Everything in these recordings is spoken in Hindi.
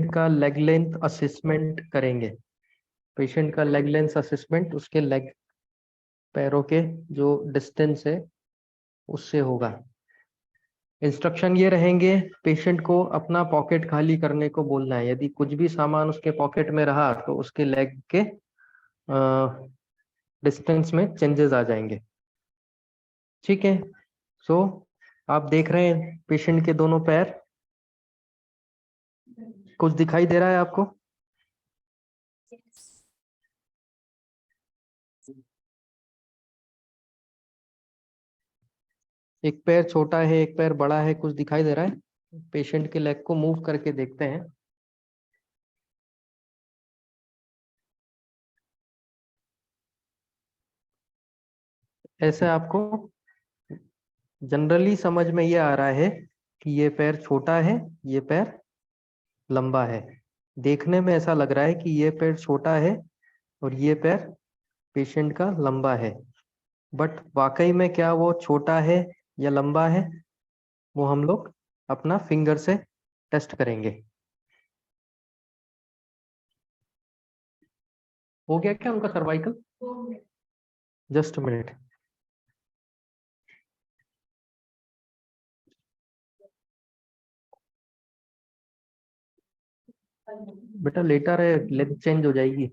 का लेग लेंथ असेसमेंट करेंगे। पेशेंट का लेग लेंथ असेसमेंट उसके लेग पैरों के जो डिस्टेंस है उससे होगा। इंस्ट्रक्शन ये रहेंगे, पेशेंट को अपना पॉकेट खाली करने को बोलना है। यदि कुछ भी सामान उसके पॉकेट में रहा तो उसके लेग के डिस्टेंस में चेंजेस आ जाएंगे। ठीक है। सो आप देख रहे हैं पेशेंट के दोनों पैर, कुछ दिखाई दे रहा है आपको? एक पैर छोटा है, एक पैर बड़ा है, कुछ दिखाई दे रहा है? पेशेंट के लेग को मूव करके देखते हैं। ऐसे आपको जनरली समझ में ये आ रहा है कि ये पैर छोटा है, ये पैर लंबा है। देखने में ऐसा लग रहा है कि ये पैर छोटा है और ये पैर पेशेंट का लंबा है, बट वाकई में क्या वो छोटा है या लंबा है, वो हम लोग अपना फिंगर से टेस्ट करेंगे। हो गया क्या उनका सर्वाइकल? Just minute. बेटा लेटर है, लेग चेंज हो जाएगी।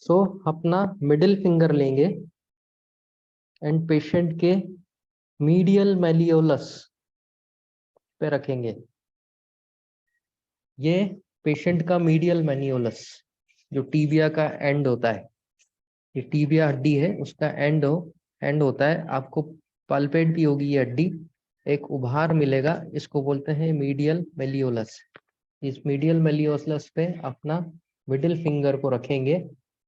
सो अपना मिडिल फिंगर लेंगे एंड पेशेंट के मीडियल मेलियोलस पे रखेंगे। ये पेशेंट का मीडियल मेनियोलस जो टीबिया का एंड होता है, ये टीबिया हड्डी है उसका एंड होता है। आपको पल्पेट भी होगी ये हड्डी, एक उभार मिलेगा, इसको बोलते हैं मीडियल मेलियोलस। इस मीडियल मेलियोलस पे अपना मिडिल फिंगर को रखेंगे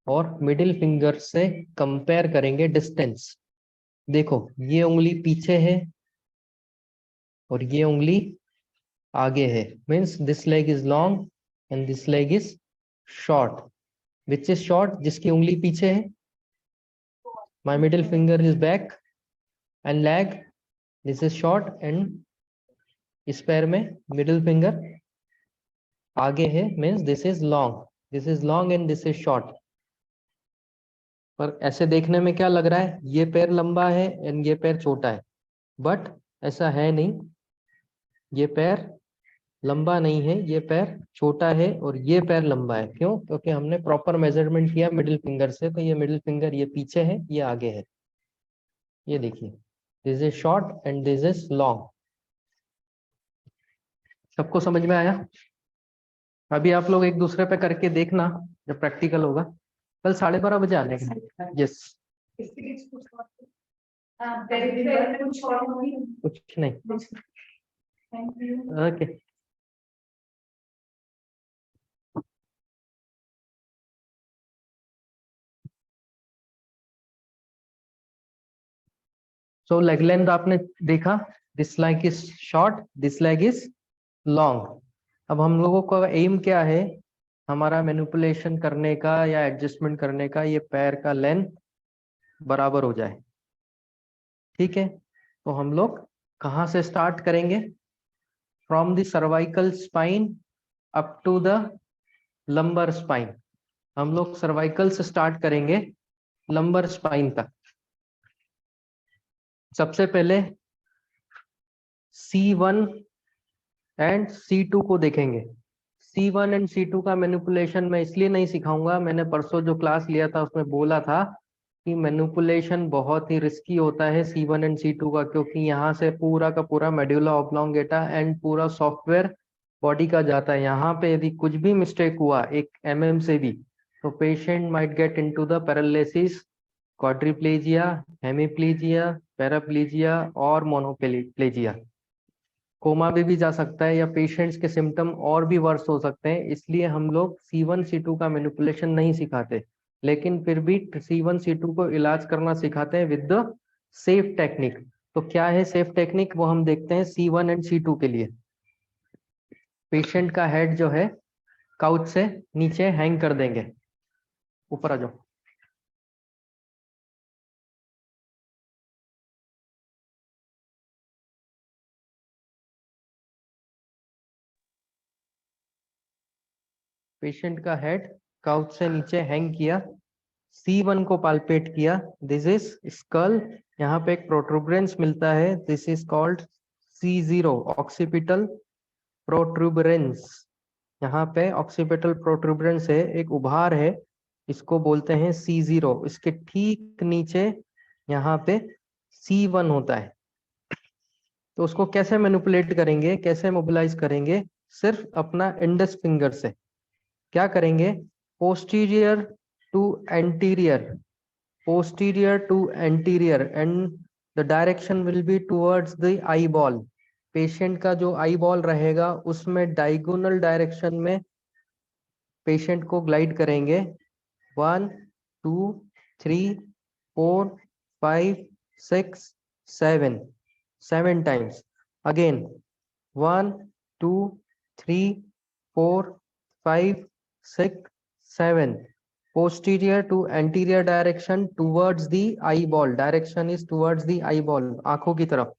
और मिडिल फिंगर से कंपेयर करेंगे डिस्टेंस। देखो ये उंगली पीछे है और ये उंगली आगे है, means this leg is long and this leg is short. Which is short? जिसकी उंगली पीछे है। My middle finger is back and leg this is short, and इस पैर में मिडिल फिंगर आगे है, means this is long. This is long and this is short. पर ऐसे देखने में क्या लग रहा है, ये पैर लंबा है एंड ये पैर छोटा है, बट ऐसा है नहीं। ये पैर लंबा नहीं है, ये पैर छोटा है और ये पैर लंबा है। क्यों? क्योंकि हमने प्रॉपर मेजरमेंट किया मिडिल फिंगर से, तो ये मिडिल फिंगर ये पीछे है, ये आगे है। ये देखिए, this is short and this is long. सबको समझ में आया? अभी आप लोग एक दूसरे पे करके देखना जब प्रैक्टिकल होगा। कल 12:30 बजे आने का। यस। कुछ नहीं। ओके। सो लेग लेंथ आपने देखा, this leg is short, this leg is long. अब हम लोगों का एम क्या है, हमारा मैनिपुलेशन करने का या एडजस्टमेंट करने का, ये पैर का लेंथ बराबर हो जाए। ठीक है, तो हम लोग कहाँ से स्टार्ट करेंगे? From the cervical spine up to the lumbar spine. हम लोग सर्वाइकल से स्टार्ट करेंगे लंबर स्पाइन तक। सबसे पहले C1 एंड C2 को देखेंगे। C1 एंड C2 का मैनिपुलेशन मैं इसलिए नहीं सिखाऊंगा, मैंने परसों जो क्लास लिया था उसमें बोला था कि मैनिपुलेशन बहुत ही रिस्की होता है C1 एंड C2 का, क्योंकि यहाँ से पूरा का पूरा मेडुला ऑब्लोंगेटा एंड पूरा सॉफ्टवेयर बॉडी का जाता है। यहाँ पे यदि कुछ भी मिस्टेक हुआ 1 mm से भी, तो patient might get into the paralysis, quadriplegia, hemiplegia, paraplegia और मोनोप्लेजिया। कोमा में भी जा सकता है या पेशेंट्स के सिम्टम और भी वर्स हो सकते हैं। इसलिए हम लोग C1 C2 का मैनिपुलेशन नहीं सिखाते, लेकिन फिर भी C1 C2 को इलाज करना सिखाते हैं विद द सेफ टेक्निक। तो क्या है सेफ टेक्निक, वो हम देखते हैं C1 एंड C2 के लिए। पेशेंट का हेड जो है काउच से नीचे हैंग कर देंगे। ऊपर आ जाओ। पेशेंट का हेड काउच से नीचे हैंग किया, C1 को पाल्पेट किया, दिस इज स्कल, यहाँ पे एक प्रोट्रूबरेंस मिलता है, this is called C0 occipital protuberance. यहाँ पे ऑक्सीपिटल प्रोट्रूबरेंस है, एक उभार है, इसको बोलते हैं C0। इसके ठीक नीचे यहाँ पे C1 होता है। तो उसको कैसे मैनिपुलेट करेंगे, कैसे मोबिलाइज करेंगे? सिर्फ अपना इंडेक्स फिंगर से। क्या करेंगे? Posterior to anterior, posterior to anterior and the direction will be towards the eyeball। Patient का जो आई बॉल रहेगा उसमें डायगोनल डायरेक्शन में पेशेंट को ग्लाइड करेंगे। 1 2 3 4 5 6 7, 7 times. Again 1 2 3 4 5 6 7, posterior to anterior direction towards the eyeball, direction is towards the eyeball, आंखों की तरफ।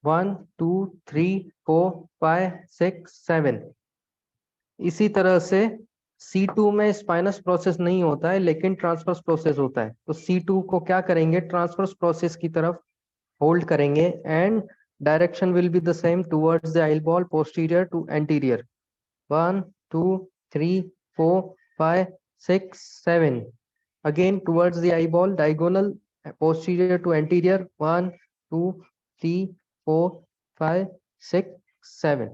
1 2 3 4 5 6 7। इसी तरह से C2 में स्पाइनस प्रोसेस नहीं होता है लेकिन ट्रांसवर्स प्रोसेस होता है। तो C2 को क्या करेंगे? ट्रांसवर्स प्रोसेस की तरफ होल्ड करेंगे and direction will be the same towards the eyeball, posterior to anterior। 1 2 3 4 5 6 7, again towards the eyeball, diagonal, posterior to anterior, 1 2 3 4 5 6 7।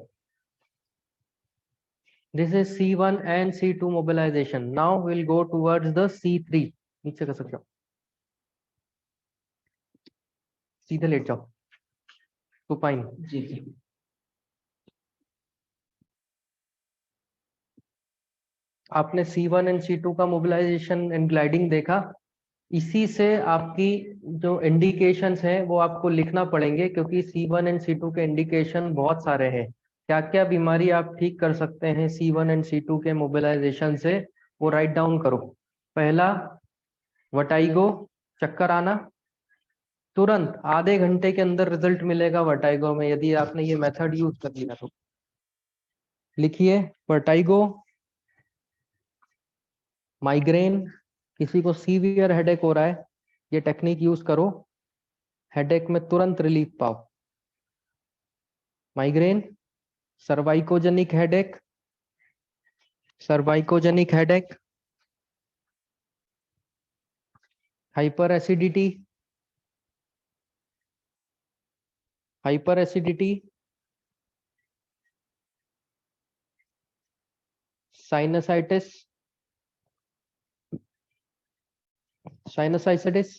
This is C1 and C2 mobilization। Now we'll go towards the C3। नीचे कर सकते हो, सीधे लेट जाओ, सुपाइन। जी जी। आपने C1 एंड C2 का मोबिलाइजेशन एंड ग्लाइडिंग देखा। इसी से आपकी जो इंडिकेशंस हैं वो आपको लिखना पड़ेंगे, क्योंकि C1 एंड C2 के इंडिकेशन बहुत सारे हैं। क्या क्या बीमारी आप ठीक कर सकते हैं C1 एंड C2 के मोबिलाइजेशन से, वो राइट डाउन करो। पहला, वर्टाइगो, चक्कर आना। तुरंत आधे घंटे के अंदर रिजल्ट मिलेगा वर्टाइगो में, यदि आपने ये मेथड यूज कर लिया तो। लिखिए, वर्टाइगो, माइग्रेन, किसी को सीवियर हेडेक हो रहा है, ये टेक्निक यूज करो, हेडेक में तुरंत रिलीफ पाओ। Migraine, cervicogenic headache, cervicogenic headache, hyper acidity, hyper acidity, sinusitis, sinusitis.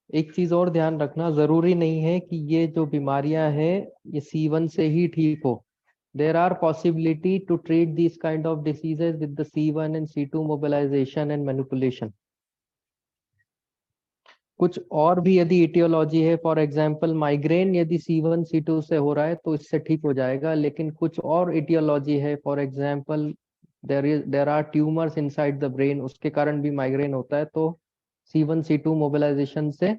एक चीज और ध्यान रखना, जरूरी नहीं है कि ये जो बीमारियां हैं ये C1 से ही ठीक हो। There are possibility to treat these kind of diseases with the C1 and C2 mobilization and manipulation। कुछ और भी यदि इटियोलॉजी है, फॉर एग्जांपल माइग्रेन यदि C1 C2 से हो रहा है तो इससे ठीक हो जाएगा, लेकिन कुछ और इटियोलॉजी है, for example there are tumours inside the brain, उसके कारण भी माइग्रेन होता है, तो C1 C2 मोबिलाइजेशन से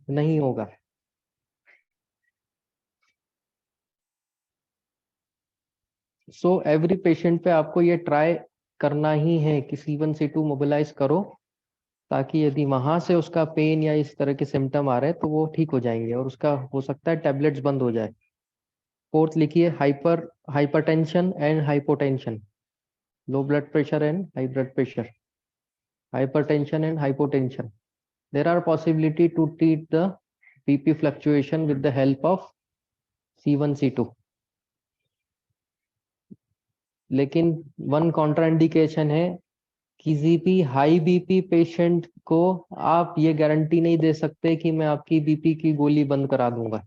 नहीं होगा। सो एवरी पेशेंट पे आपको ये ट्राई करना ही है कि C1 C2 मोबिलाइज करो, ताकि यदि वहां से उसका पेन या इस तरह के सिम्टम आ रहे हैं तो वो ठीक हो जाएंगे और उसका हो सकता है टैबलेट्स बंद हो जाए। फोर्थ लिखिए, hypertension and hypotension, low blood pressure and high blood pressure, hypertension and hypotension। There are possibility to treat the BP fluctuation with the help of C1 C2। लेकिन वन कॉन्ट्राइंडिकेशन है, किसी भी हाई बीपी पेशेंट को आप ये गारंटी नहीं दे सकते कि मैं आपकी बीपी की गोली बंद करा दूंगा।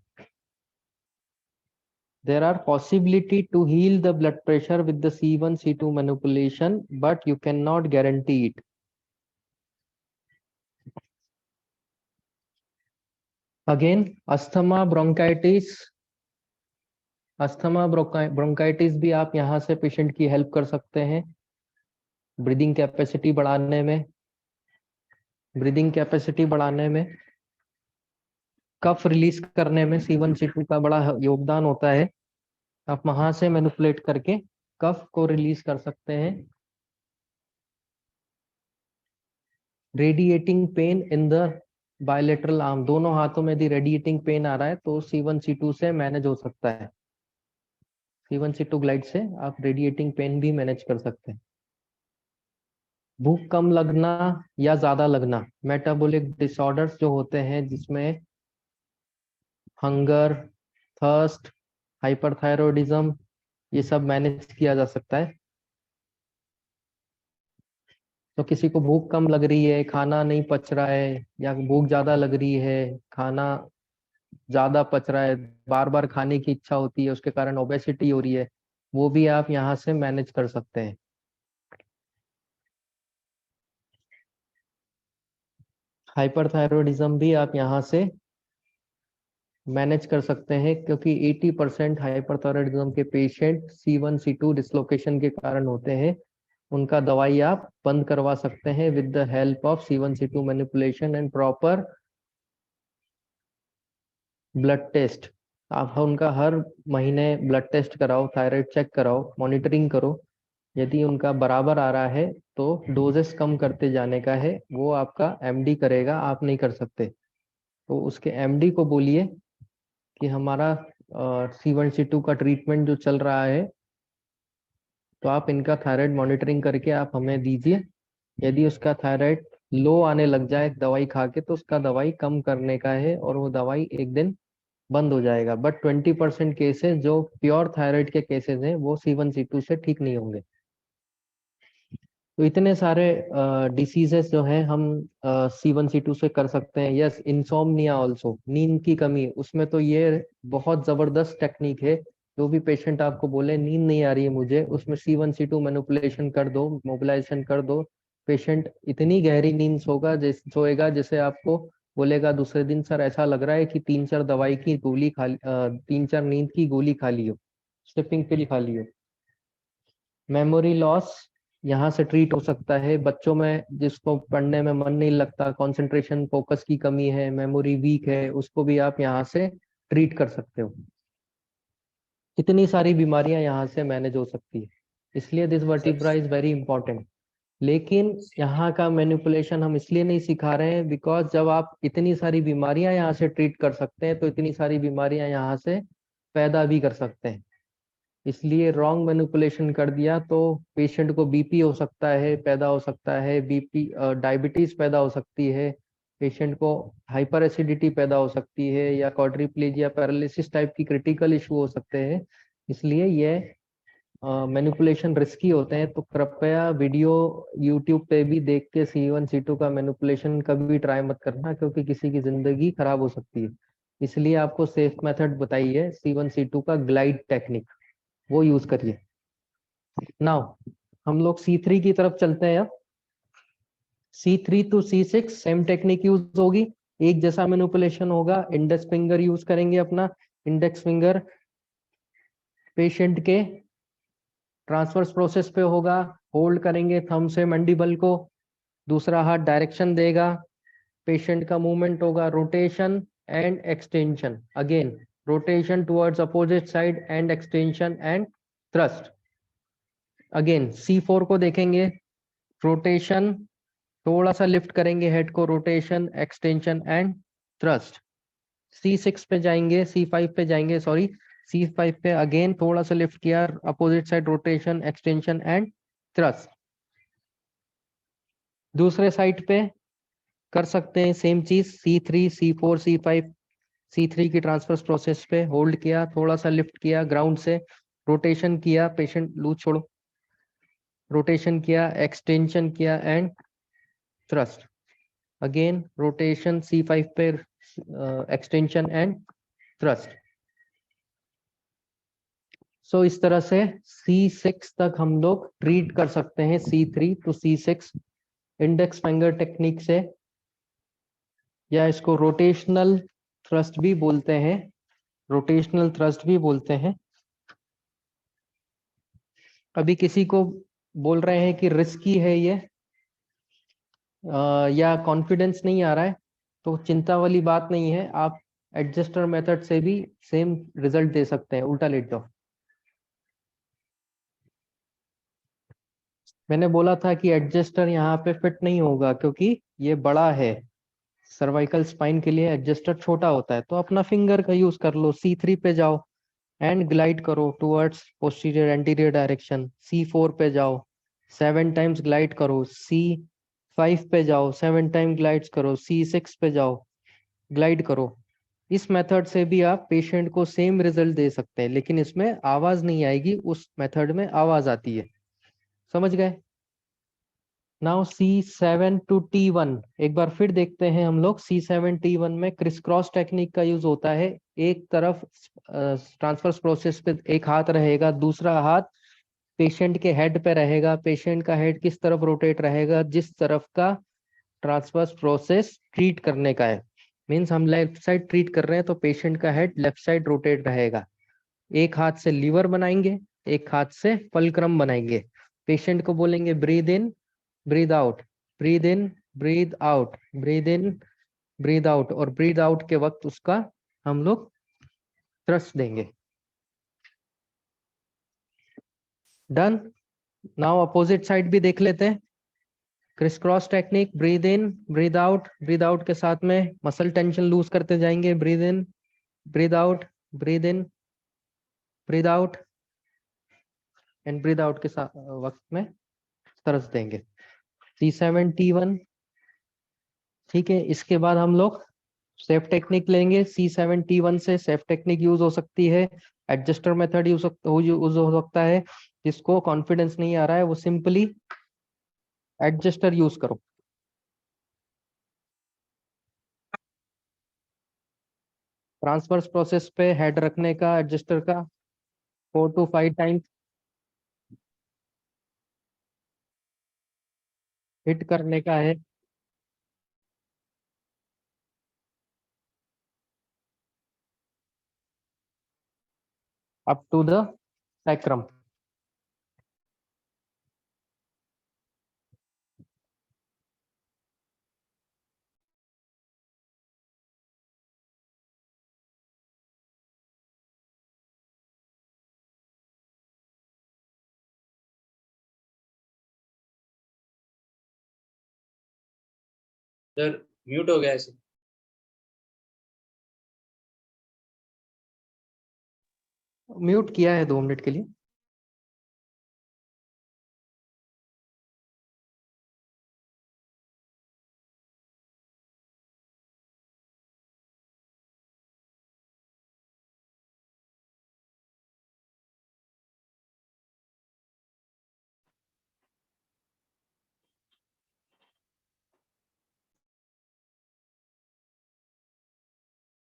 There are possibility to heal the blood pressure with the C1 C2 manipulation, but you cannot guarantee it। Again, asthma, bronchitis, asthma bronchitis भी आप यहाँ से पेशेंट की हेल्प कर सकते हैं ब्रीदिंग कैपेसिटी बढ़ाने में, ब्रीदिंग कैपेसिटी बढ़ाने में, कफ रिलीज करने में C1 C2 का बड़ा योगदान होता है। आप वहां से मैनिपुलेट करके कफ को रिलीज कर सकते हैं। Radiating pain in the bilateral arm, दोनों हाथों में यदि रेडिएटिंग पेन आ रहा है तो C1 C2 से मैनेज हो सकता है। C1 C2 ग्लाइड से आप रेडिएटिंग पेन भी मैनेज कर सकते हैं। भूख कम लगना या ज्यादा लगना, मेटाबॉलिक डिसऑर्डर्स जो होते हैं जिसमें हंगर, थर्स्ट, हाइपरथायरॉयडिज्म, ये सब मैनेज किया जा सकता है। तो किसी को भूख कम लग रही है, खाना नहीं पच रहा है, या भूख ज्यादा लग रही है, खाना ज्यादा पच रहा है, बार बार खाने की इच्छा होती है, उसके कारण ओबेसिटी हो रही है, वो भी आप यहाँ से मैनेज कर सकते हैं। हाइपरथायरॉयडिज्म भी आप यहाँ से मैनेज कर सकते हैं, क्योंकि 80% हाइपरथायरॉयडिज्म के पेशेंट C1 C2 डिसलोकेशन के कारण होते हैं। उनका दवाई आप बंद करवा सकते हैं with the help of C1 C2 manipulation and proper blood test. आप उनका हर महीने ब्लड टेस्ट कराओ, थायराइड चेक कराओ, मॉनिटरिंग करो। यदि उनका बराबर आ रहा है तो डोजेस कम करते जाने का है, वो आपका एमडी करेगा, आप नहीं कर सकते। तो उसके एमडी को बोलिए कि हमारा C1 C2 का ट्रीटमेंट जो चल रहा है, तो आप इनका थायराइड मॉनिटरिंग करके आप हमें दीजिए। यदि उसका थायराइड लो आने लग जाए दवाई खा के, तो उसका दवाई कम करने का है और वो दवाई एक दिन बंद हो जाएगा। बट 20% केसेस जो प्योर थायराइड के केसेस हैं वो C1 C2 से ठीक नहीं होंगे। तो इतने सारे डिसीजेस जो है हम C1 C2 से कर सकते हैं। यस, इंसोम्निया ऑल्सो, नींद की कमी, उसमें तो ये बहुत जबरदस्त टेक्निक है। जो भी पेशेंट आपको बोले नींद नहीं आ रही है मुझे, उसमें C1 C2 मैनिपुलेशन कर दो, मोबिलाइजेशन कर दो, पेशेंट इतनी गहरी नींद सोएगा जैसे आपको बोलेगा दूसरे दिन सर ऐसा लग रहा है कि 3-4 दवाई की गोली खा 3-4 नींद की गोली खा ली हो, स्लीपिंग पिल खा ली हो। मेमोरी लॉस यहाँ से ट्रीट हो सकता है। बच्चों में जिसको पढ़ने में मन नहीं लगता, कंसंट्रेशन फोकस की कमी है, मेमोरी वीक है, उसको भी आप यहाँ से ट्रीट कर सकते हो। इतनी सारी बीमारियां यहाँ से मैनेज हो सकती है, इसलिए this vertebra is very important. लेकिन यहाँ का मैनिपुलेशन हम इसलिए नहीं सिखा रहे हैं बिकॉज जब आप इतनी सारी बीमारियां यहाँ से ट्रीट कर सकते हैं तो इतनी सारी बीमारियां यहाँ से पैदा भी कर सकते हैं। इसलिए रॉन्ग मैनिपुलेशन कर दिया तो पेशेंट को बीपी हो सकता है, पैदा हो सकता है, बीपी डायबिटीज पैदा हो सकती है, पेशेंट को हाइपर एसिडिटी पैदा हो सकती है, या क्वाड्रिप्लेजिया पैरालिसिस टाइप की क्रिटिकल इशू हो सकते हैं। इसलिए ये मैनिपुलेशन रिस्की होते हैं। तो कृपया वीडियो यूट्यूब पे भी देख के C1 C2 का मैनिपुलेशन कभी ट्राई मत करना, क्योंकि किसी की जिंदगी खराब हो सकती है। इसलिए आपको सेफ मेथड बताई है C1 C2 का ग्लाइड टेक्निक, वो यूज करिए। नाउ हम लोग C3 की तरफ चलते हैं। अब C3 to C6 same technique use होगी, एक जैसा मैनिपुलेशन होगा। इंडेक्स फिंगर यूज करेंगे अपना, इंडेक्स फिंगर पेशेंट के ट्रांसवर्स प्रोसेस पे होगा, होल्ड करेंगे थंब से मैंडिबल को, दूसरा हाथ डायरेक्शन देगा, पेशेंट का मूवमेंट होगा rotation and extension, again rotation towards opposite side and extension and thrust. Again C4 को देखेंगे, रोटेशन, थोड़ा सा लिफ्ट करेंगे हेड को, rotation, extension and thrust. C6 पे जाएंगे, C5 पे जाएंगे, सॉरी C5 पे अगेन थोड़ा सा लिफ्ट किया, opposite side rotation, extension and thrust. दूसरे साइड पे कर सकते हैं सेम चीज, C3, C4, C5। C3 की ट्रांसफर प्रोसेस पे होल्ड किया, थोड़ा सा लिफ्ट किया ग्राउंड से, रोटेशन किया, पेशेंट लूज छोड़ो, रोटेशन किया, एक्सटेंशन किया and thrust. Again rotation C5 पे, एक्सटेंशन एंड थ्रस्ट। सो इस तरह से C6 तक हम लोग ट्रीट कर सकते हैं, C3 to C6 index finger technique से, या इसको रोटेशनल थ्रस्ट भी बोलते हैं, रोटेशनल थ्रस्ट भी बोलते हैं। अभी किसी को बोल रहे हैं कि रिस्की है ये, या कॉन्फिडेंस नहीं आ रहा है, तो चिंता वाली बात नहीं है, आप एडजस्टर मेथड से भी सेम रिजल्ट दे सकते हैं। उल्टा लेट जाओ, मैंने बोला था कि एडजस्टर यहाँ पे फिट नहीं होगा क्योंकि ये बड़ा है। सर्वाइकल स्पाइन के लिए एडजस्टर छोटा होता है, तो अपना फिंगर का यूज कर लो। C3 पे जाओ एंड ग्लाइड करो towards posterior anterior direction. C4 पे जाओ, 7 टाइम्स ग्लाइड करो। C5 पे जाओ, 7 टाइम ग्लाइड्स करो। C6 पे जाओ, ग्लाइड करो। इस मेथड से भी आप पेशेंट को सेम रिजल्ट दे सकते हैं, लेकिन इसमें आवाज नहीं आएगी, उस मेथड में आवाज आती है। समझ गए? नाउ C7 to T1 एक बार फिर देखते हैं हम लोग। C7 T1 में क्रिस क्रॉस टेक्निक का यूज होता है। एक तरफ ट्रांसफर्स प्रोसेस पे एक हाथ रहेगा, दूसरा हाथ पेशेंट के हेड पे रहेगा। पेशेंट का हेड किस तरफ रोटेट रहेगा? जिस तरफ का ट्रांसफर्स प्रोसेस ट्रीट करने का है। मीन्स हम लेफ्ट साइड ट्रीट कर रहे हैं तो पेशेंट का हेड लेफ्ट साइड रोटेट रहेगा। एक हाथ से लीवर बनाएंगे, एक हाथ से फलक्रम बनाएंगे। पेशेंट को बोलेंगे breathe in, breathe out, breathe in, breathe out, breathe in, breathe out, और ब्रीद आउट के वक्त उसका हम लोग थ्रस्ट देंगे। डन। नाउ अपोजिट साइड भी देख लेते हैं। Criss cross technique, breathe in, breathe out के साथ में मसल टेंशन लूज करते जाएंगे। Breathe in, breathe out, breathe in, breathe out, and breathe out के साथ वक्त में थ्रस्ट देंगे। C7 T1। ठीक है, इसके बाद हम लोग सेफ टेक्निक लेंगे। C7 T1 से सेफ टेक्निक यूज हो सकती है, एडजस्टर मेथड यूज हो सकता है। जिसको कॉन्फिडेंस नहीं आ रहा है वो सिंपली एडजस्टर यूज करो। ट्रांसफर्स प्रोसेस पे हेड रखने का एडजस्टर का 4 to 5 टाइम्स हिट करने का है। Up to the sacrum. Sir mute हो गया ऐसे। म्यूट किया है 2 मिनट के लिए।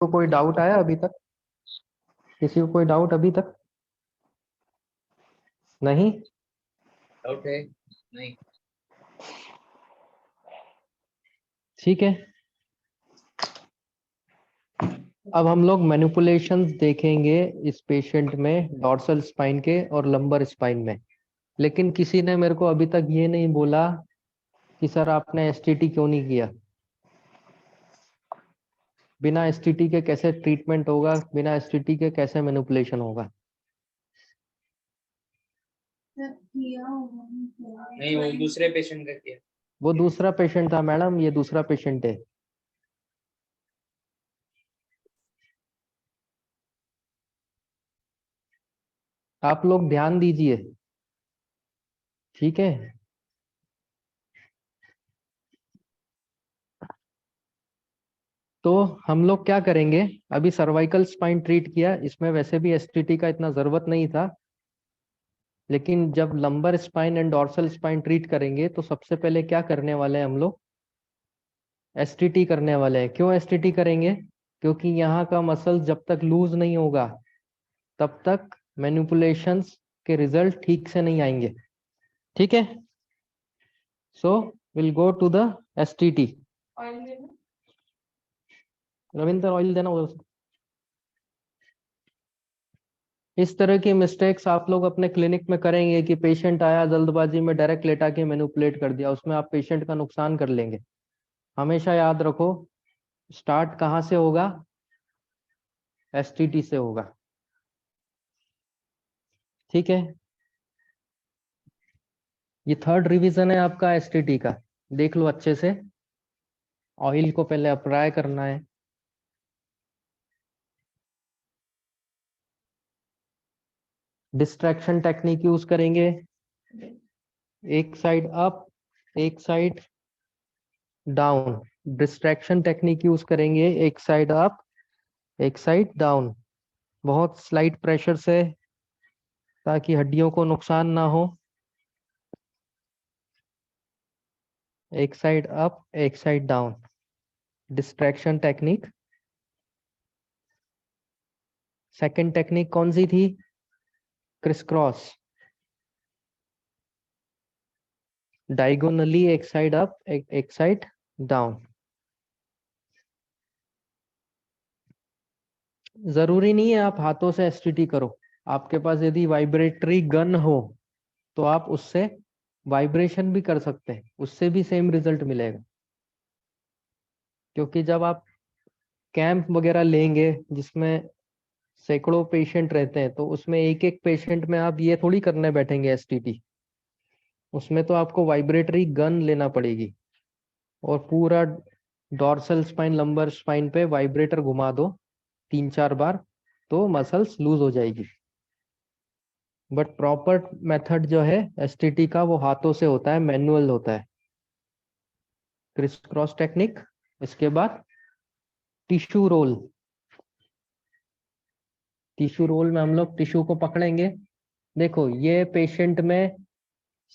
तो कोई डाउट आया अभी तक? किसी को कोई डाउट अभी तक? नहीं? डाउट है? नहीं। ठीक है, अब हम लोग मैनिपुलेशंस देखेंगे इस पेशेंट में, डॉर्सल स्पाइन के और लंबर स्पाइन में। लेकिन किसी ने मेरे को अभी तक ये नहीं बोला कि सर आपने एसटीटी क्यों नहीं किया। बिना एसटीटी के कैसे ट्रीटमेंट होगा, बिना एसटीटी के कैसे मैनिपुलेशन होगा? नहीं, वो दूसरे पेशेंट का किया। वो दूसरा पेशेंट था मैडम, ये दूसरा पेशेंट है। आप लोग ध्यान दीजिए, ठीक है? तो हम लोग क्या करेंगे, अभी सर्वाइकल स्पाइन ट्रीट किया, इसमें वैसे भी एसटीटी का इतना जरूरत नहीं था। लेकिन जब lumbar spine and dorsal spine treat करेंगे तो सबसे पहले क्या करने वाले हैं हम लोग? एसटीटी करने वाले हैं। क्यों एसटीटी करेंगे? क्योंकि यहाँ का मसल जब तक लूज नहीं होगा तब तक मैनिपुलेशंस के रिजल्ट ठीक से नहीं आएंगे। ठीक है, so will go to the STT. Ravindra oil देना उधर से। इस तरह की मिस्टेक्स आप लोग अपने क्लिनिक में करेंगे कि पेशेंट आया जल्दबाजी में डायरेक्ट लेटा के मैनिपुलेट कर दिया, उसमें आप पेशेंट का नुकसान कर लेंगे। हमेशा याद रखो, स्टार्ट कहाँ से होगा? एसटीटी से होगा। ठीक है, ये थर्ड रिवीजन है आपका एसटीटी का, देख लो अच्छे से। ऑयल को पहले अप्लाई करना है। डिस्ट्रैक्शन टेक्निक यूज करेंगे, एक साइड अप, एक side down. Distraction technique use करेंगे, एक साइड अप, एक साइड डाउन, बहुत स्लाइट प्रेशर से, ताकि हड्डियों को नुकसान ना हो। एक साइड अप, एक side down, distraction technique. Second technique कौन सी थी? Criss cross. डायगोनली एक साइड अप, एक साइड डाउन। जरूरी नहीं है आप हाथों से एसटीटी करो। आपके पास यदि वाइब्रेटरी गन हो तो आप उससे वाइब्रेशन भी कर सकते हैं, उससे भी सेम रिजल्ट मिलेगा। क्योंकि जब आप कैंप वगैरह लेंगे जिसमें सैकड़ों पेशेंट रहते हैं, तो उसमें एक एक पेशेंट में आप ये थोड़ी करने बैठेंगे एसटीटी। उसमें तो आपको वाइब्रेटरी गन लेना पड़ेगी और पूरा डॉर्सल स्पाइन, लंबर स्पाइन पे वाइब्रेटर घुमा दो 3-4 बार, तो मसल्स लूज हो जाएगी। बट प्रॉपर मेथड जो है एसटीटी का, वो हाथों से होता है, मैनुअल होता है। Criss cross technique. इसके बाद टिश्यू रोल। टिश्यू रोल में हम लोग टिश्यू को पकड़ेंगे। देखो ये पेशेंट में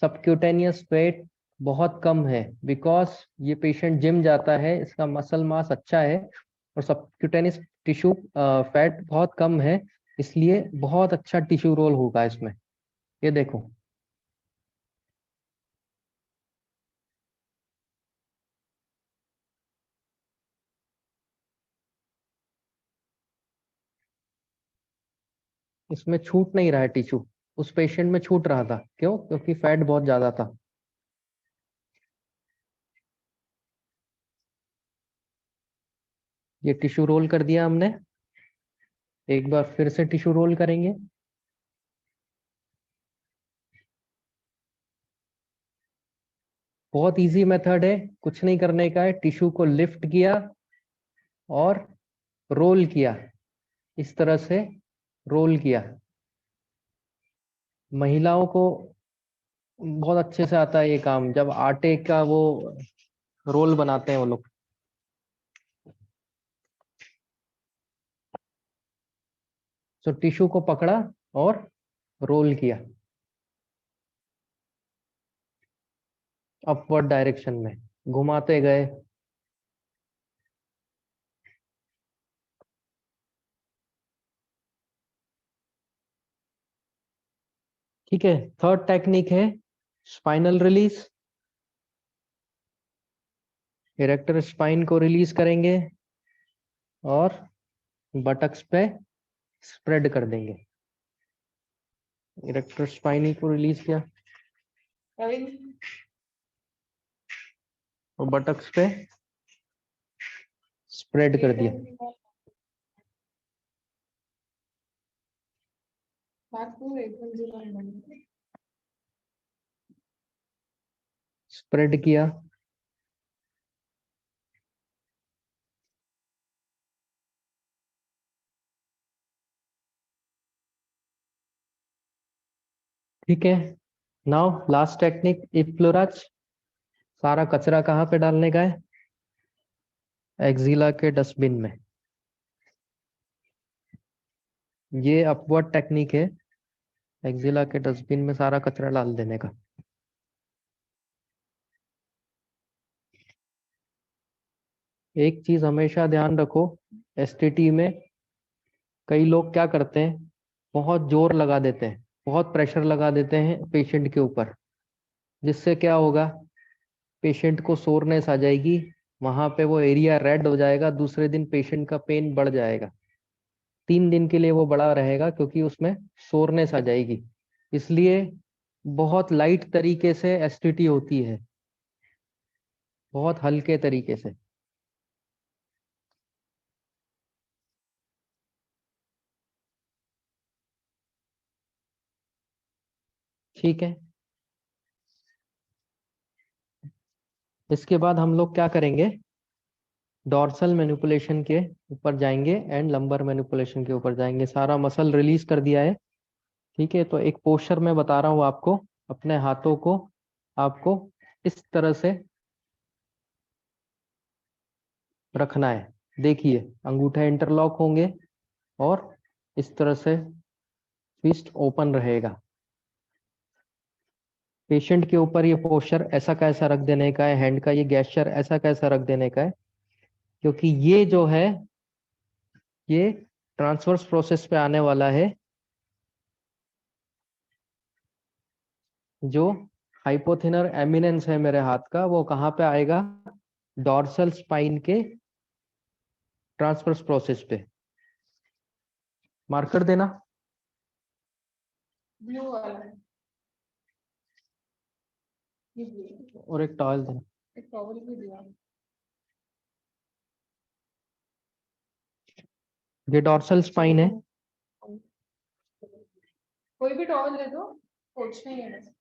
सबक्यूटेनियस फैट बहुत कम है, बिकॉज ये पेशेंट जिम जाता है, इसका मसल मास अच्छा है, और सबक्यूटेनियस टिश्यू फैट बहुत कम है, इसलिए बहुत अच्छा टिश्यू रोल होगा इसमें। ये देखो, इसमें छूट नहीं रहा है टिश्यू। उस पेशेंट में छूट रहा था, क्यों? क्योंकि फैट बहुत ज्यादा था। ये टिश्यू रोल कर दिया हमने। एक बार फिर से टिश्यू रोल करेंगे। बहुत इजी मेथड है, कुछ नहीं करने का है, टिश्यू को लिफ्ट किया और रोल किया, इस तरह से रोल किया। महिलाओं को बहुत अच्छे से आता है ये काम, जब आटे का वो रोल बनाते हैं वो लोग। तो टिश्यू को पकड़ा और रोल किया अपवर्ड डायरेक्शन में, घुमाते गए। ठीक है, थर्ड टेक्निक है स्पाइनल रिलीज। इरेक्टर स्पाइन को रिलीज करेंगे और बटक्स पे स्प्रेड कर देंगे। इरेक्टर स्पाइनी को रिलीज किया और बटक्स पे स्प्रेड कर दिया। स्प्रेड किया। ठीक है, नाउ लास्ट टेक्निक इप्लोराज। सारा कचरा कहाँ पे डालने का है? एक्जिला के डस्टबिन में। ये अपवर्ड टेक्निक है, एक्जिला के डस्टबिन में सारा कचरा डाल देने का। एक चीज हमेशा ध्यान रखो, एसटीटी में कई लोग क्या करते हैं, बहुत जोर लगा देते हैं, बहुत प्रेशर लगा देते हैं पेशेंट के ऊपर, जिससे क्या होगा, पेशेंट को सोरनेस आ जाएगी, वहां पे वो एरिया रेड हो जाएगा, दूसरे दिन पेशेंट का पेन बढ़ जाएगा, 3 दिन के लिए वो बड़ा रहेगा, क्योंकि उसमें सोरनेस आ जाएगी। इसलिए बहुत लाइट तरीके से एसटीटी होती है, बहुत हल्के तरीके से। ठीक है। इसके बाद हम लोग क्या करेंगे, डॉर्सल मैनिपुलेशन के ऊपर जाएंगे एंड लंबर मैनिपुलेशन के ऊपर जाएंगे। सारा मसल रिलीज कर दिया है, ठीक है। तो एक पोस्चर में बता रहा हूँ आपको, अपने हाथों को आपको इस तरह से रखना है। देखिए अंगूठे इंटरलॉक होंगे और इस तरह से फिस्ट ओपन रहेगा। पेशेंट के ऊपर ये पोस्चर ऐसा कैसा रख देने का है, हैंड का ये गेस्चर ऐसा कैसा रख देने का है, क्योंकि ये जो है ये ट्रांसवर्स प्रोसेस पे आने वाला है। जो हाइपोथिनर एमिनेंस है मेरे हाथ का, वो कहाँ पे आएगा, डॉर्सल स्पाइन के ट्रांसवर्स प्रोसेस पे। मार्कर देना, ब्लू वाला है, ये ब्लू, और एक टॉवल देना। एक टॉवल भी दिया। ये डॉर्सल स्पाइन है। कोई भी टॉवल दे दो, पोंछना ही है बस।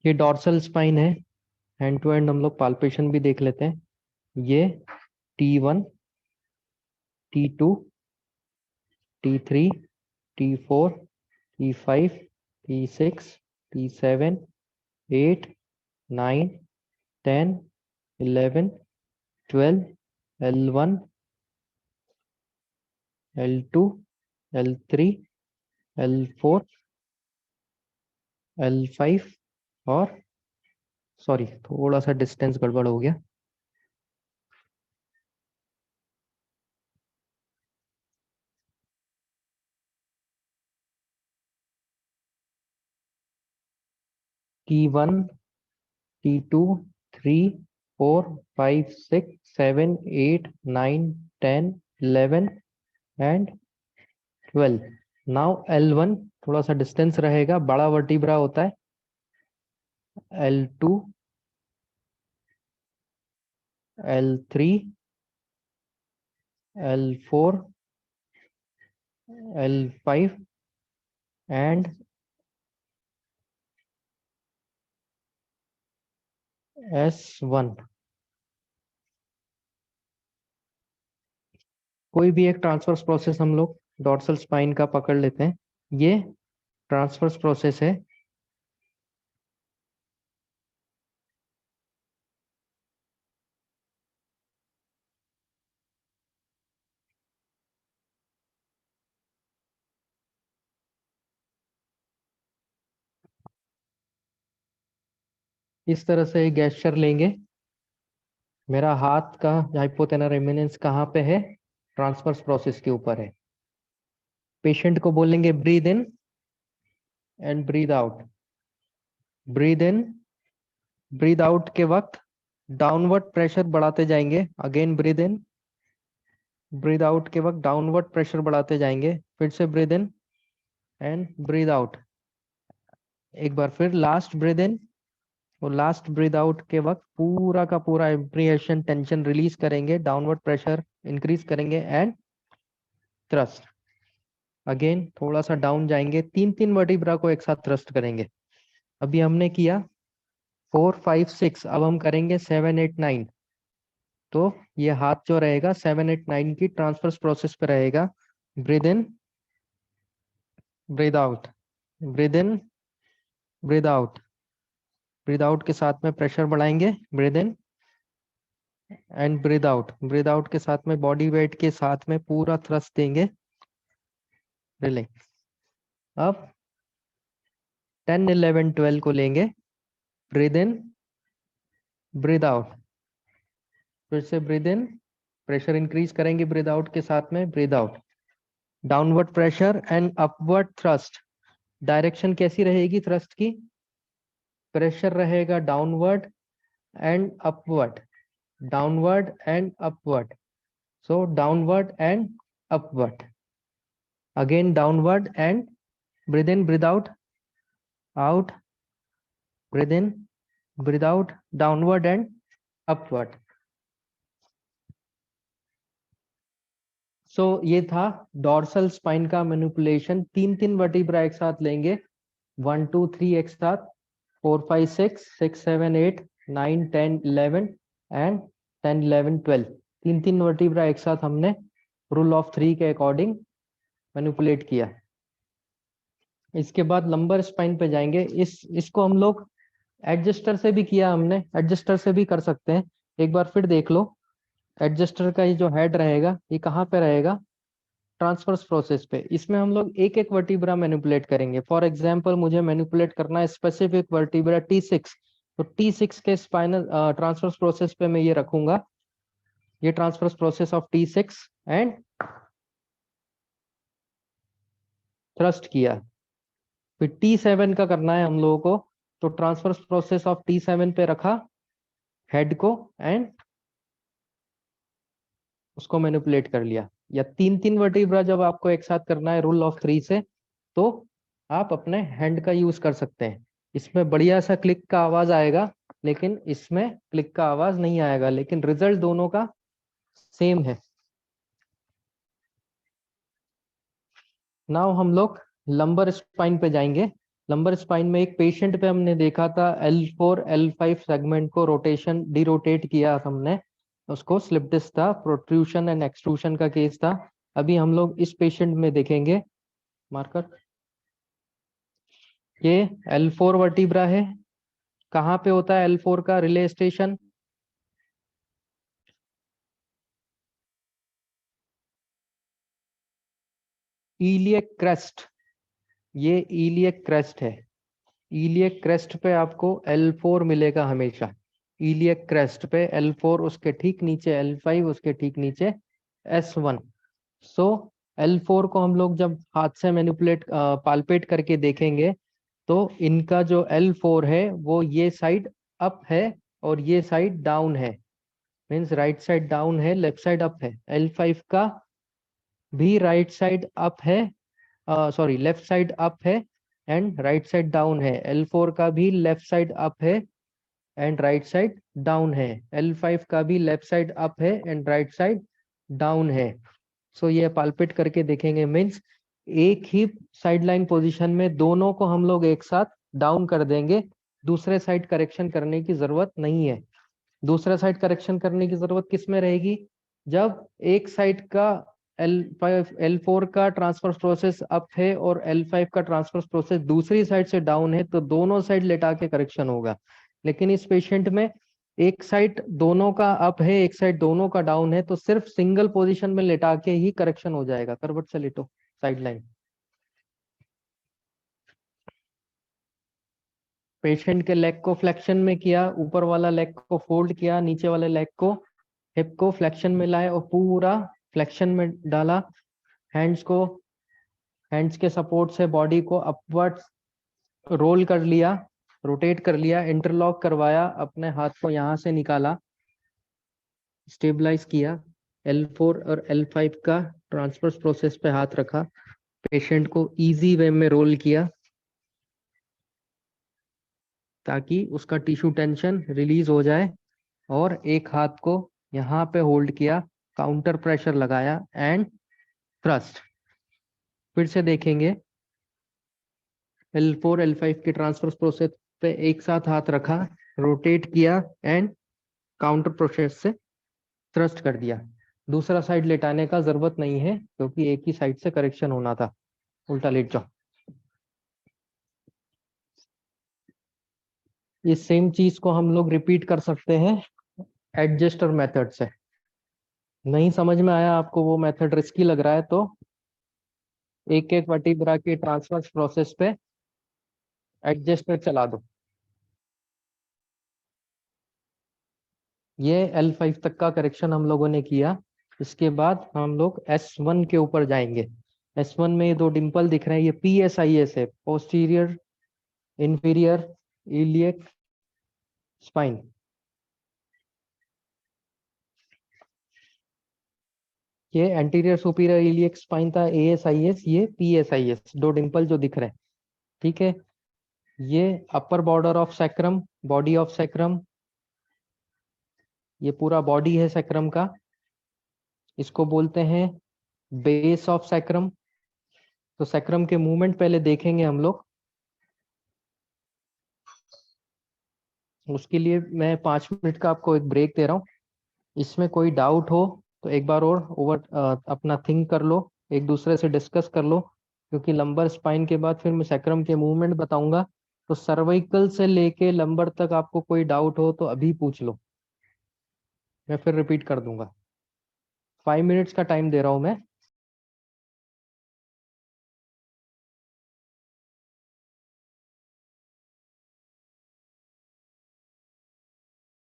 ये डॉर्सल स्पाइन है। हैंड टू हैंड हम लोग पाल्पेशन भी देख लेते हैं। ये T1, T2, T3, T4, T5, T6, T7, 8, 9, 10, 11, 12, L1, L2, L3, L4, L5 और सॉरी थोड़ा सा डिस्टेंस गड़बड़ हो गया। T1, T2, 3, 4, 5, 6, 7, 8, 9, 10, 11 and 12। Now L1 थोड़ा सा डिस्टेंस रहेगा, बड़ा वर्टिब्रा होता है। L2, L3, L4, L5 and S1। कोई भी एक ट्रांसवर्स प्रोसेस हम लोग डॉर्सल स्पाइन का पकड़ लेते हैं। ये ट्रांसवर्स प्रोसेस है। इस तरह से गेस्चर लेंगे। मेरा हाथ का हाइपोटेनर एमिनेंस कहाँ पे है, ट्रांसवर्स प्रोसेस के ऊपर है। पेशेंट को बोलेंगे breathe in and breathe out. Breathe in, breathe out के वक्त डाउनवर्ड प्रेशर बढ़ाते जाएंगे। Again breathe in, breathe out के वक्त डाउनवर्ड प्रेशर बढ़ाते जाएंगे। फिर से breathe in and breathe out. एक बार फिर लास्ट ब्रीद इन और लास्ट ब्रीद आउट के वक्त पूरा का पूरा एम्प्रिएशन टेंशन रिलीज करेंगे, डाउनवर्ड प्रेशर इंक्रीज करेंगे एंड थ्रस्ट। अगेन थोड़ा सा डाउन जाएंगे, तीन तीन वर्टिब्रा को एक साथ थ्रस्ट करेंगे। अभी हमने किया 4, 5, 6, अब हम करेंगे 7, 8, 9। तो ये हाथ जो रहेगा 7, 8, 9 की ट्रांसफर्स प्रोसेस पे रहेगा। Breathe in, breathe out, breathe in, breathe out. Breathe out के साथ में प्रेशर बढ़ाएंगे, breathe in and breathe out. Breathe out के साथ में बॉडी वेट के साथ में पूरा थ्रस्ट देंगे, रिलैक्स। अब 10, 11, 12 को लेंगे। ब्रीद इन, ब्रीद आउट, फिर से ब्रीद इन, प्रेशर इंक्रीज करेंगे ब्रीद आउट के साथ में, breathe out. Downward pressure and upward thrust. Direction कैसी रहेगी थ्रस्ट की, प्रेशर रहेगा downward and upward, downward and upward. So downward and upward, again downward and breathe in, breathe out, out, breathe in, without downward and upward. So ये था डॉर्सल स्पाइन का मैनिपुलेशन। तीन तीन वर्टिब्रा एक साथ लेंगे, 1 2 3 एक साथ, 4 5 6 6 7 8 9 10 11 एंड 10 11 12। तीन तीन वर्टिब्रा एक साथ हमने रूल ऑफ थ्री के अकॉर्डिंग मैनिपुलेट किया। इसके बाद लंबर स्पाइन पे जाएंगे। इसको हम लोग एडजस्टर से भी किया, हमने एडजस्टर से भी कर सकते हैं। एक बार फिर देख लो, एडजस्टर का ये जो हेड रहेगा ये कहाँ पे रहेगा, ट्रांसफर्स प्रोसेस पे। इसमें हम लोग एक एक वर्टिब्रा मैनिपुलेट करेंगे। फॉर एग्जांपल मुझे मैनिपुलेट करना है स्पेसिफिक वर्टिब्रा T6, तो T6 के स्पाइनल ट्रांसफर्स प्रोसेस पे मैं ये रखूंगा, ये transverse process of T6 and thrust किया। फिर T7 का करना है हम लोगों को, तो ट्रांसफर्स प्रोसेस ऑफ T7 पे रखा हेड को एंड उसको मैनिपुलेट कर लिया। या तीन तीन वर्टिब्रा जब आपको एक साथ करना है रूल ऑफ थ्री से, तो आप अपने हैंड का यूज कर सकते हैं। इसमें बढ़िया सा क्लिक का आवाज आएगा, लेकिन इसमें क्लिक का आवाज नहीं आएगा, लेकिन रिजल्ट दोनों का सेम है। नाउ हम लोग लंबर स्पाइन पे जाएंगे। लंबर स्पाइन में एक पेशेंट पे हमने देखा था L4 L5 सेगमेंट को रोटेशन डिरोटेट किया हमने, उसको स्लिप डिस्क था, प्रोट्रूशन एंड एक्सट्रूशन का केस था। अभी हम लोग इस पेशेंट में देखेंगे मार्कर, ये L4 वर्टिब्रा है। कहाँ पे होता है L4 का रिले स्टेशन, इलियक क्रेस्ट, ये इलियक क्रेस्ट है। इलियक क्रेस्ट पे आपको L4 मिलेगा हमेशा। इलियक क्रेस्ट पे L4, उसके ठीक नीचे L5, उसके ठीक नीचे S1। सो L4 को हम लोग जब हाथ से मैनिपुलेट पाल्पेट करके देखेंगे, तो इनका जो L4 है वो ये साइड अप है और ये साइड डाउन है। मीन्स राइट साइड डाउन है, लेफ्ट साइड अप है। L5 का भी राइट साइड अप है, सॉरी लेफ्ट साइड अप है एंड राइट साइड डाउन है। L4 का भी लेफ्ट साइड अप है एंड राइट साइड डाउन है। L5 का भी लेफ्ट साइड अप है एंड राइट साइड डाउन है। सो ये पाल्पेट करके देखेंगे, मीन्स एक ही साइड लाइन पोजिशन में दोनों को हम लोग एक साथ डाउन कर देंगे। दूसरे साइड करेक्शन करने की जरूरत नहीं है। दूसरा साइड करेक्शन करने की जरूरत किस में रहेगी, जब एक साइड का L5 L4 का ट्रांसफर प्रोसेस अप है और L5 का ट्रांसफर प्रोसेस दूसरी साइड से डाउन है, तो दोनों साइड लेटा के करेक्शन होगा। लेकिन इस पेशेंट में एक साइड दोनों का अप है, एक साइड दोनों का डाउन है, तो सिर्फ सिंगल पोजीशन में लेटा के ही करेक्शन हो जाएगा। करवट से लेटो, साइड लाइन। पेशेंट के लेग को फ्लेक्शन में किया, ऊपर वाला लेग को फोल्ड किया, नीचे वाले लेग को हिप को फ्लेक्शन में लाए और पूरा फ्लेक्शन में डाला। हैंड्स के सपोर्ट से बॉडी को अपवर्ड रोल कर लिया, रोटेट कर लिया, इंटरलॉक करवाया, अपने हाथ को यहाँ से निकाला, स्टेबलाइज किया। L4 और L5 का ट्रांसफर्स प्रोसेस पे हाथ रखा, पेशेंट को इजी वे में रोल किया ताकि उसका टिश्यू टेंशन रिलीज हो जाए, और एक हाथ को यहाँ पे होल्ड किया, काउंटर प्रेशर लगाया एंड थ्रस्ट। फिर से देखेंगे, L4 L5 के ट्रांसफर प्रोसेस पे एक साथ हाथ रखा, रोटेट किया एंड काउंटर प्रोसेस से थ्रस्ट कर दिया। दूसरा साइड लेटाने का जरूरत नहीं है क्योंकि एक ही साइड से करेक्शन होना था। उल्टा लेट जाओ। ये सेम चीज को हम लोग रिपीट कर सकते हैं एडजस्टर मेथड से। नहीं समझ में आया आपको, वो मेथड रिस्की लग रहा है, तो एक एक वर्टिब्रा के ट्रांसफर प्रोसेस पे एडजस्टर चला दो। ये L5 तक का करेक्शन हम लोगों ने किया। इसके बाद हम लोग S1 के ऊपर जाएंगे। S1 में ये दो डिंपल दिख रहे हैं, ये PSIS है, पोस्टीरियर इंफीरियर इलियक स्पाइन। ये एंटीरियर सुपीरियर इलियक स्पाइन था ASIS, ये PSIS, दो डिंपल जो दिख रहे हैं, ठीक है। ये upper border of sacrum, body of sacrum, ये पूरा बॉडी है सैक्रम का, इसको बोलते हैं बेस ऑफ सैक्रम। तो सैक्रम के मूवमेंट पहले देखेंगे हम लोग। उसके लिए मैं 5 मिनट का आपको एक ब्रेक दे रहा हूँ। इसमें कोई डाउट हो तो एक बार और अपना थिंक कर लो, एक दूसरे से डिस्कस कर लो, क्योंकि लंबर स्पाइन के बाद फिर मैं सैक्रम के मूवमेंट बताऊंगा। तो सर्वाइकल से लेके लंबर तक आपको कोई डाउट हो तो अभी पूछ लो, मैं फिर रिपीट कर दूंगा। 5 मिनट्स का टाइम दे रहा हूं मैं।